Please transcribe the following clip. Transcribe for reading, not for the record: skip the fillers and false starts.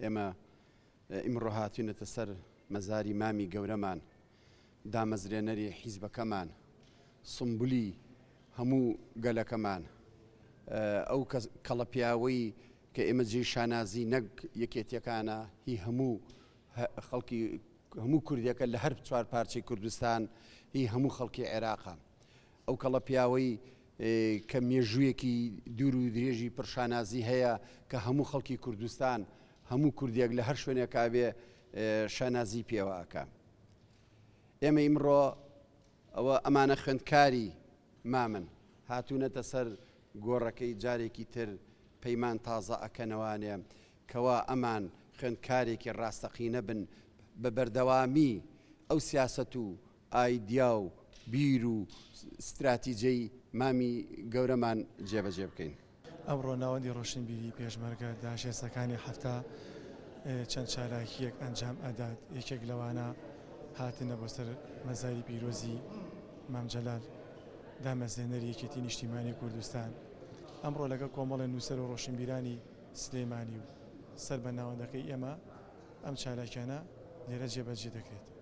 ئێمە ئیمڕۆ هاتوونەتە سەر مەزاری مامی گەورەمان، دامەزرێنەری حیزبەکەمان، سمبولی هەموو گەلەکەمان، ئەو کەڵەپیاوەی کە ئێمە جێی شانازی نەک یەکێتیەکانە، هی هەموو خەڵکی هەموو کوردیەکە لە هەر چوار پارچەی کوردستان، هی هەموو خەڵکی عێراقە. ئەو کەڵەپیاوەی کە مێژوویەکی دوور و درێژی پرشانازی هەیە کە هەموو خەڵکی کوردستان، هەموو کوردیەک لە هەر شوێنێکا بێ شانازی پێوەکە. ئێمە ئیمڕۆ ئەمانە خوێندکاری مامن هاتوونەتە سەر گۆڕەکەی جارێکی تر پەیمان تازە ئەکەنەوانێ کەوا ئەمان خوێندکارێکی ڕاستەقینە بن بە بەردەوامی ئەو سیاسەت و ئایدیا و بیر و استراتیجەی مامی گەورەمان جێبەجێ بکەین. ئەمڕۆ ناوەندی ڕۆشنبیری پێشمەرگە داهێزەکانی هەفتە چەند چالاکیەک ئەنجام ئەدات. یەکێک لەوانە هاتنە بۆ سەر مەزاری پیرۆزی مام جەلال، دامەزێنەری یەکێتی نیشتیمانی کوردستان. ئەمڕۆ لەگەڵ کۆمەڵە نووسەر و ڕۆشنبیرانی سلێمانی و سەر بە ناوەندەکەی ئێمە ئەم چالاکیانە لێرە جێبەجێ دەکرێت.